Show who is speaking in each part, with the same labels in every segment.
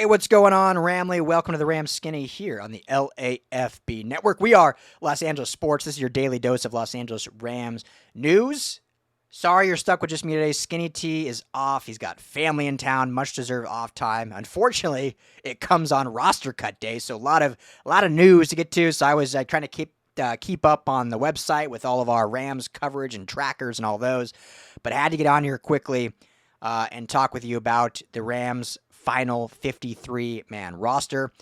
Speaker 1: Hey, what's going on, Ramley? Welcome to the Ram Skinny here on the LAFB network. We are Los Angeles Sports. This is your daily dose of Los Angeles Rams news. Sorry you're stuck with just me today. Skinny T is off. He's got family in town, much deserved off time. Unfortunately, it comes on roster cut day, so a lot of news to get to. So I was trying to keep up on the website with all of our Rams coverage and trackers and all those, but I had to get on here quickly and talk with you about the Rams' final 53-man roster.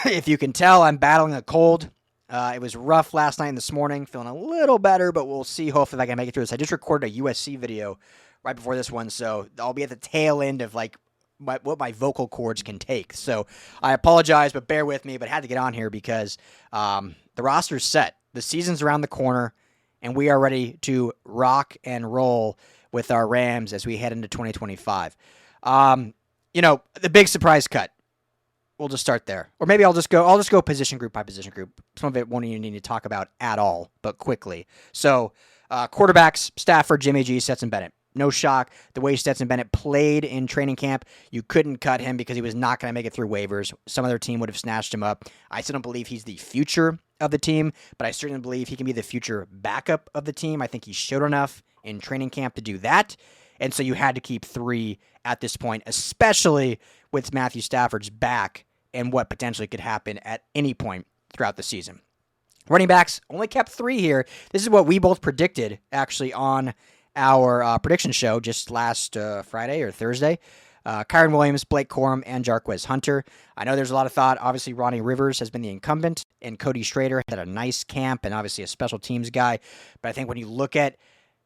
Speaker 1: If you can tell, I'm battling a cold. It was rough last night and this morning. Feeling a little better, but we'll see. Hopefully, if I can make it through this. I just recorded a USC video right before this one, so I'll be at the tail end of what my vocal cords can take. So I apologize, but bear with me. But I had to get on here because the roster's set. The season's around the corner, and we are ready to rock and roll with our Rams as we head into 2025. The big surprise cut. We'll just start there. Or maybe I'll just go position group by position group. Some of it won't even need to talk about at all, but quickly. So, quarterbacks, Stafford, Jimmy G, Stetson Bennett. No shock. The way Stetson Bennett played in training camp, you couldn't cut him because he was not going to make it through waivers. Some other team would have snatched him up. I still don't believe he's the future of the team, but I certainly believe he can be the future backup of the team. I think he showed enough in training camp to do that. And so you had to keep three at this point, especially with Matthew Stafford's back and what potentially could happen at any point throughout the season. Running backs only kept three here. This is what we both predicted, actually, on our prediction show just last Friday or Thursday. Kyren Williams, Blake Corum, and Jarquez Hunter. I know there's a lot of thought. Obviously, Ronnie Rivers has been the incumbent, and Cody Schrader had a nice camp and obviously a special teams guy. But I think when you look at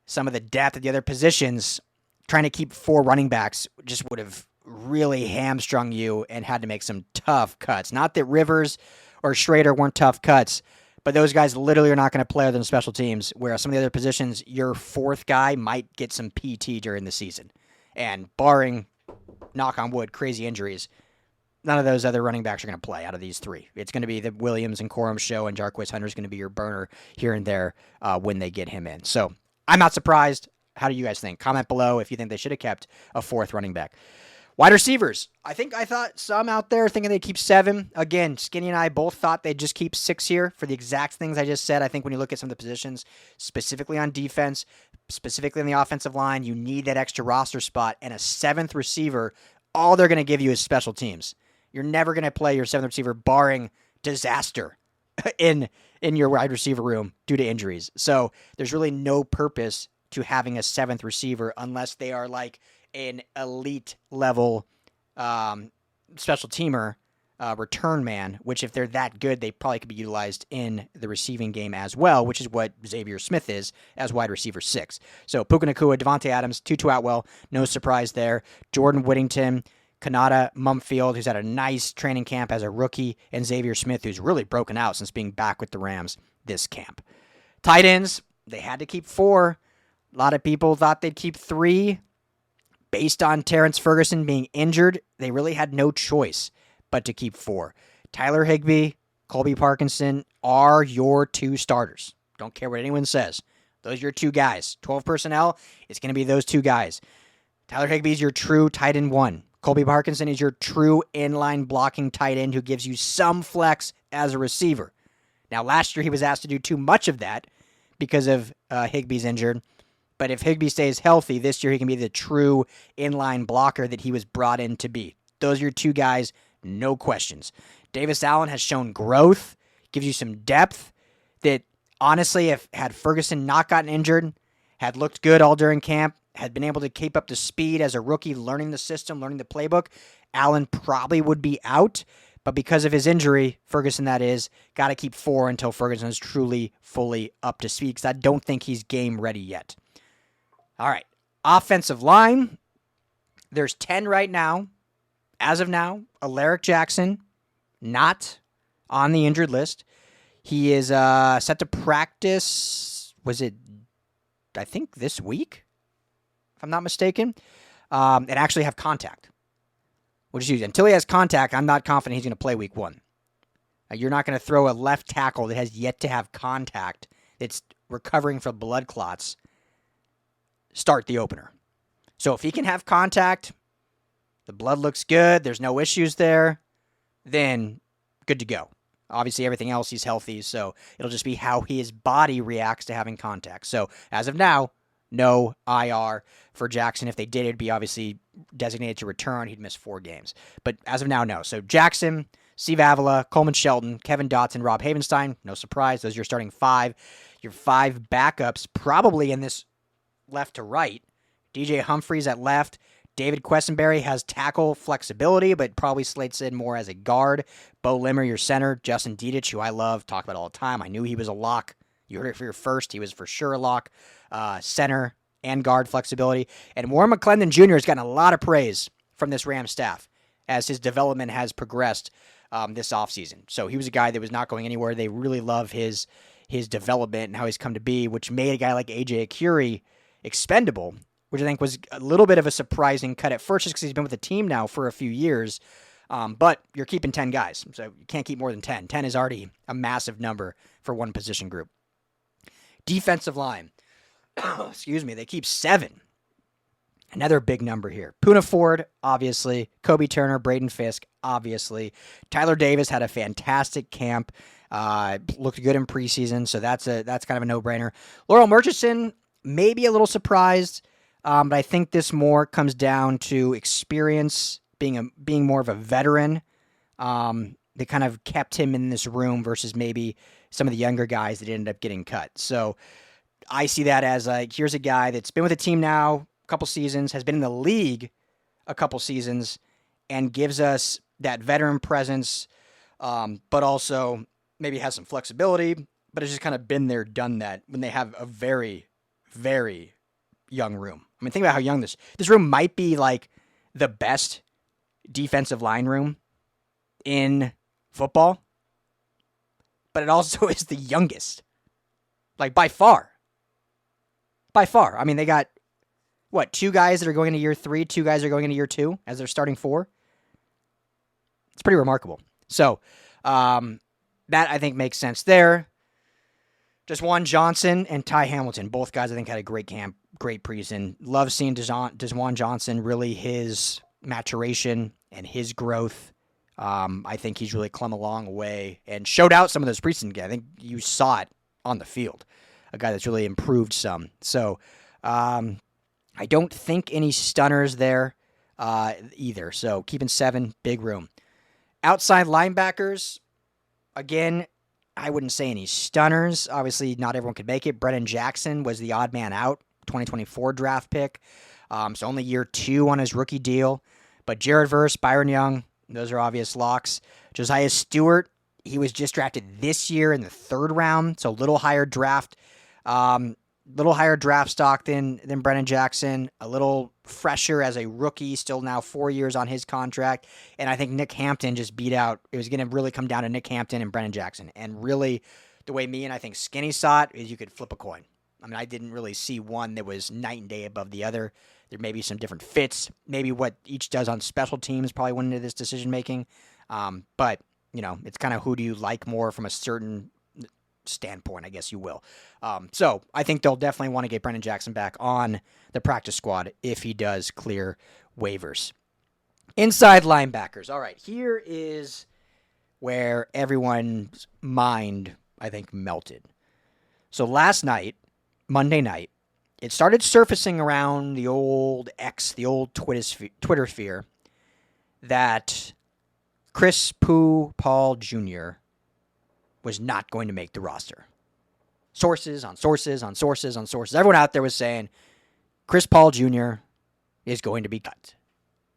Speaker 1: some of the depth at the other positions, trying to keep four running backs just would have really hamstrung you and had to make some tough cuts. Not that Rivers or Schrader weren't tough cuts, but those guys literally are not going to play other than special teams, whereas some of the other positions, your fourth guy might get some PT during the season. And barring, knock on wood, crazy injuries, none of those other running backs are going to play out of these three. It's going to be the Williams and Corum show, and Jarquez Hunter is going to be your burner here and there when they get him in. So I'm not surprised. How do you guys think? Comment below if you think they should have kept a fourth running back. Wide receivers. I thought some out there thinking they'd keep seven. Again, Skinny and I both thought they'd just keep six here for the exact things I just said. I think when you look at some of the positions, specifically on defense, specifically on the offensive line, you need that extra roster spot. And a seventh receiver, all they're going to give you is special teams. You're never going to play your seventh receiver barring disaster in your wide receiver room due to injuries. So there's really no purpose to having a seventh receiver unless they are like an elite level special teamer return man, which if they're that good, they probably could be utilized in the receiving game as well, which is what Xavier Smith is as wide receiver 6. So Puka Nacua, Davante Adams, Tutu Atwell, no surprise there. Jordan Whittington, Kanata Mumfield, who's had a nice training camp as a rookie, and Xavier Smith, who's really broken out since being back with the Rams this camp. Tight ends, they had to keep 4. A lot of people thought they'd keep 3. Based on Terrence Ferguson being injured, they really had no choice but to keep 4. Tyler Higbee, Colby Parkinson are your 2 starters. Don't care what anyone says. Those are your 2 guys. 12 personnel, it's going to be those 2 guys. Tyler Higbee is your true tight end 1. Colby Parkinson is your true inline blocking tight end who gives you some flex as a receiver. Now, last year he was asked to do too much of that because of Higbee's injured. But if Higbee stays healthy, this year he can be the true inline blocker that he was brought in to be. Those are your 2 guys, no questions. Davis Allen has shown growth, gives you some depth that honestly, if had Ferguson not gotten injured, had looked good all during camp, had been able to keep up the speed as a rookie, learning the system, learning the playbook, Allen probably would be out. But because of his injury, Ferguson that is, got to keep 4 until Ferguson is truly, fully up to speed because I don't think he's game ready yet. All right, offensive line, there's 10 right now. As of now, Alaric Jackson, not on the injured list. He is set to practice, I think this week, if I'm not mistaken, and actually have contact. Which is until he has contact, I'm not confident he's going to play week 1. You're not going to throw a left tackle that has yet to have contact, that's recovering from blood clots, start the opener. So if he can have contact, the blood looks good, there's no issues there, then good to go. Obviously, everything else, he's healthy, so it'll just be how his body reacts to having contact. So, as of now, no IR for Jackson. If they did, it'd be obviously designated to return. He'd miss 4 games. But as of now, no. So, Jackson, Steve Avila, Coleman Shelton, Kevin Dotson, Rob Havenstein. No surprise. Those are your starting 5. Your 5 backups, probably in this left to right. DJ Humphries at left. David Quessenberry has tackle flexibility, but probably slates in more as a guard. Bo Limmer, your center. Justin Dedich, who I love, talk about all the time. I knew he was a lock. You heard it for your first. He was for sure a lock. Center and guard flexibility. And Warren McClendon Jr. has gotten a lot of praise from this Rams staff as his development has progressed this offseason. So he was a guy that was not going anywhere. They really love his development and how he's come to be, which made a guy like A.J. Akiri expendable, which I think was a little bit of a surprising cut at first just because he's been with the team now for a few years. But you're keeping 10 guys, so you can't keep more than 10. 10 is already a massive number for one position group. Defensive line. Excuse me. They keep 7. Another big number here. Poona Ford, obviously. Kobe Turner, Braden Fiske, obviously. Tyler Davis had a fantastic camp. Looked good in preseason, so that's kind of a no-brainer. Laurel Murchison, maybe a little surprised. But I think this more comes down to experience, being more of a veteran. They kind of kept him in this room versus maybe some of the younger guys that ended up getting cut. So I see that as like, here's a guy that's been with the team now a couple seasons, has been in the league a couple seasons, and gives us that veteran presence, but also maybe has some flexibility, but it's just kind of been there, done that when they have a very, very young room. I mean, think about how young this room might be, like the best defensive line room in football, but it also is the youngest, like by far. By far. I mean, they got, 2 guys that are going into year 3, 2 guys are going into year 2 as their starting 4. It's pretty remarkable. So, that I think makes sense there. Desjuan Johnson and Ty Hamilton, both guys I think had a great camp, great preseason. Love seeing Desjuan Johnson, really his maturation and his growth. I think he's really come a long way and showed out some of those preseason games. I think you saw it on the field. A guy that's really improved some. So I don't think any stunners there either. So keeping 7, big room. Outside linebackers, again, I wouldn't say any stunners. Obviously, not everyone could make it. Brennan Jackson was the odd man out, 2024 draft pick. So only year 2 on his rookie deal. But Jared Verse, Byron Young, those are obvious locks. Josiah Stewart, he was just drafted this year in the 3rd round, so a little higher draft stock than Brennan Jackson, a little fresher as a rookie, still now 4 years on his contract. And I think Nick Hampton just beat out. It was going to really come down to Nick Hampton and Brennan Jackson. And really, the way me and I think Skinny saw it is you could flip a coin. I mean, I didn't really see one that was night and day above the other. There may be some different fits. Maybe what each does on special teams probably went into this decision-making. But, it's kind of who do you like more from a certain standpoint, I guess you will. So I think they'll definitely want to get Brennan Jackson back on the practice squad if he does clear waivers. Inside linebackers. All right, here is where everyone's mind, I think, melted. So last night, Monday night, it started surfacing around the old X, the old Twitter sphere, that Chris Pooh Paul Jr. was not going to make the roster. Sources on sources on sources on sources. Everyone out there was saying Chris Paul Jr. is going to be cut.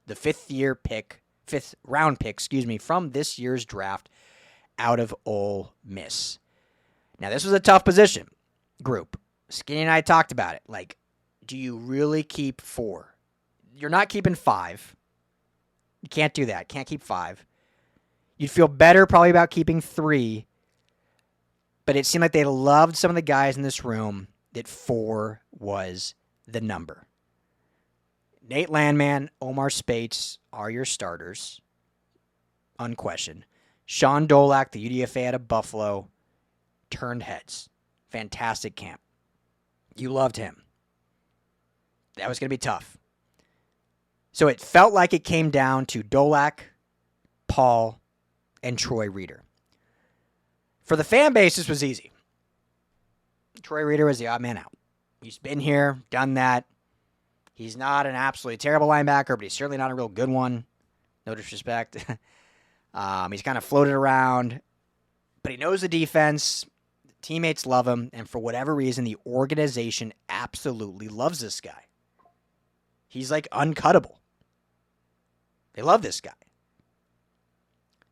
Speaker 1: The 5th round pick, from this year's draft out of Ole Miss. Now, this was a tough position group. Skinny and I talked about it. Like, do you really keep 4? You're not keeping 5. You can't do that. Can't keep 5. You'd feel better probably about keeping 3. But it seemed like they loved some of the guys in this room that 4 was the number. Nate Landman, Omar Spates are your starters. Unquestioned. Sean Dolak, the UDFA out of Buffalo, turned heads. Fantastic camp. You loved him. That was going to be tough. So it felt like it came down to Dolak, Paul, and Troy Reeder. For the fan base, this was easy. Troy Reeder was the odd man out. He's been here, done that. He's not an absolutely terrible linebacker, but he's certainly not a real good one. No disrespect. He's kind of floated around, but he knows the defense. The teammates love him, and for whatever reason, the organization absolutely loves this guy. He's like uncuttable. They love this guy.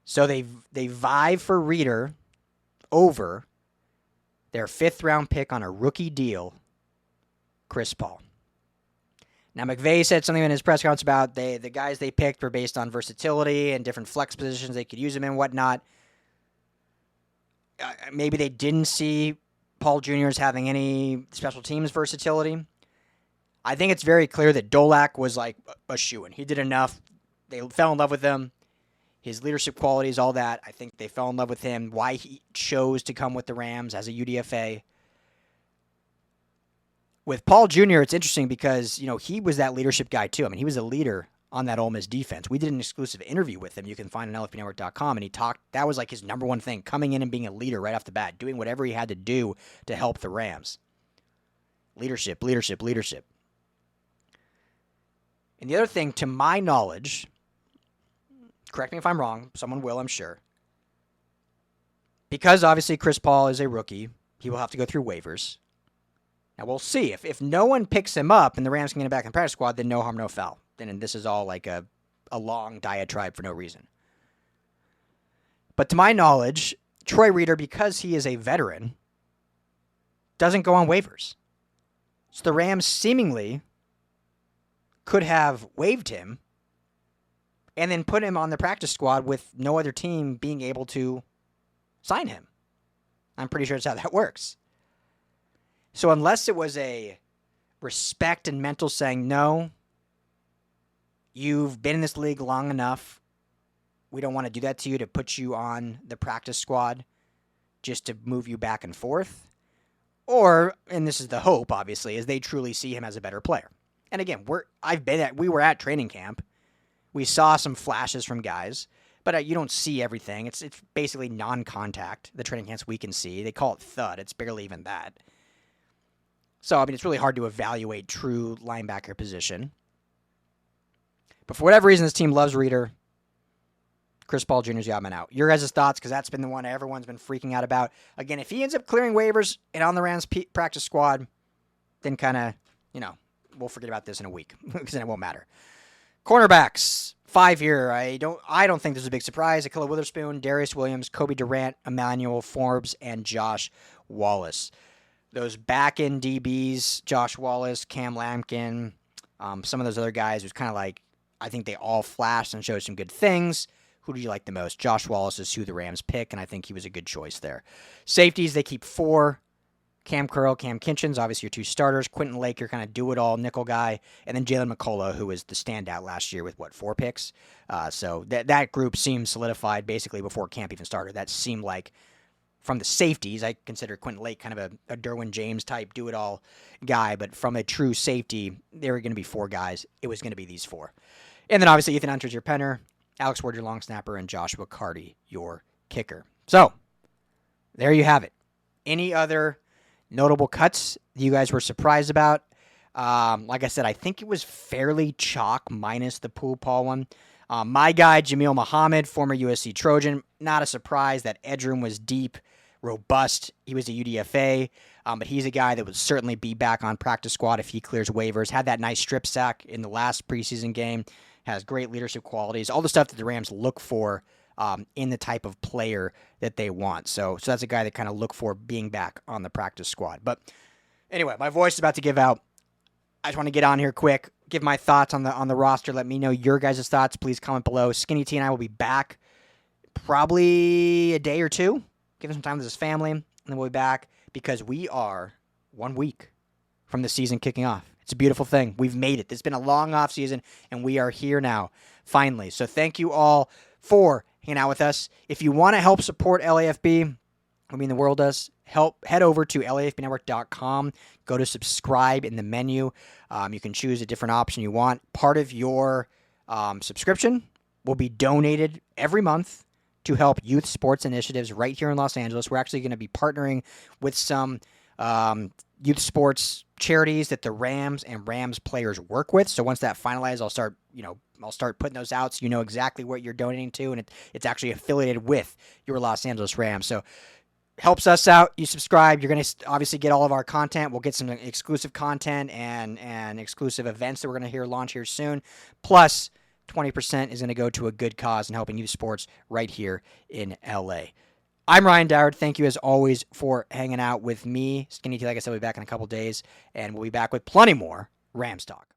Speaker 1: So they vie for Reeder over their 5th-round pick on a rookie deal, Chris Paul. Now, McVay said something in his press conference about the guys they picked were based on versatility and different flex positions they could use him in and whatnot. Maybe they didn't see Paul Jr. as having any special teams versatility. I think it's very clear that Dolak was like a shoo-in. He did enough. They fell in love with him. His leadership qualities, all that. I think they fell in love with him. Why he chose to come with the Rams as a UDFA. With Paul Jr., it's interesting because, he was that leadership guy too. I mean, he was a leader on that Ole Miss defense. We did an exclusive interview with him. You can find on LFBnetwork.com, and he talked, that was like his number one thing, coming in and being a leader right off the bat, doing whatever he had to do to help the Rams. Leadership, leadership, leadership. And the other thing, to my knowledge, correct me if I'm wrong, someone will, I'm sure, because obviously Chris Paul is a rookie, he will have to go through waivers. Now, we'll see. If no one picks him up and the Rams can get him back in the practice squad, then no harm, no foul. Then this is all like a long diatribe for no reason. But to my knowledge, Troy Reeder, because he is a veteran, doesn't go on waivers. So the Rams seemingly could have waived him and then put him on the practice squad with no other team being able to sign him. I'm pretty sure that's how that works. So unless it was a respect and mental saying, no, you've been in this league long enough, we don't want to do that to you, to put you on the practice squad just to move you back and forth. Or, and this is the hope, obviously, is they truly see him as a better player. And again, we were at training camp. We saw some flashes from guys, but you don't see everything. It's basically non-contact, the training camps we can see. They call it thud. It's barely even that. So, I mean, it's really hard to evaluate true linebacker position. But for whatever reason, this team loves Reeder. Chris Paul Jr.'s the odd man out. Your guys' thoughts, because that's been the one everyone's been freaking out about. Again, if he ends up clearing waivers and on the Rams practice squad, then kind of, we'll forget about this in a week, because then it won't matter. Cornerbacks, 5 here. I don't think this is a big surprise. Akilla Witherspoon, Darius Williams, Kobe Durant, Emmanuel Forbes, and Josh Wallace. Those back-end DBs, Josh Wallace, Cam Lampkin, some of those other guys, was kind of like, I think they all flashed and showed some good things. Who do you like the most? Josh Wallace is who the Rams pick, and I think he was a good choice there. Safeties, they keep 4. Cam Curl, Cam Kinchins, obviously your 2 starters. Quentin Lake, your kind of do-it-all nickel guy. And then Jalen McCullough, who was the standout last year with, 4 picks? So that group seemed solidified basically before camp even started. That seemed like, from the safeties, I consider Quentin Lake kind of a Derwin James type do-it-all guy. But from a true safety, there were going to be 4 guys. It was going to be these 4. And then obviously Ethan Hunter's your punter, Alex Ward your long snapper, and Joshua Carty your kicker. So there you have it. Any other notable cuts you guys were surprised about? Like I said, I think it was fairly chalk minus the Poole Paul one. My guy, Jamil Muhammad, former USC Trojan, not a surprise. That edge room was deep, robust. He was a UDFA, but he's a guy that would certainly be back on practice squad if he clears waivers. Had that nice strip sack in the last preseason game. Has great leadership qualities. All the stuff that the Rams look for in the type of player that they want. So that's a guy that kind of look for being back on the practice squad. But anyway, my voice is about to give out. I just want to get on here quick, give my thoughts on the roster. Let me know your guys' thoughts. Please comment below. Skinny T and I will be back probably a day or two. Give him some time with his family, and then we'll be back because we are 1 week from the season kicking off. It's a beautiful thing. We've made it. It's been a long off season, and we are here now, finally. So thank you all for hanging out with us. If you want to help support LAFB, I mean the world does, head over to LAFBnetwork.com. Go to subscribe in the menu. You can choose a different option you want. Part of your subscription will be donated every month to help youth sports initiatives right here in Los Angeles. We're actually going to be partnering with some youth sports charities that the Rams and Rams players work with. So once that finalizes, I'll start putting those out so you know exactly what you're donating to, and it's actually affiliated with your Los Angeles Rams. So helps us out. You subscribe, you're going to obviously get all of our content. We'll get some exclusive content and exclusive events that we're going to launch here soon. Plus, 20% is going to go to a good cause and helping youth sports right here in LA. I'm Ryan Doward. Thank you, as always, for hanging out with me. Skinny T, like I said, we'll be back in a couple days, and we'll be back with plenty more Rams talk.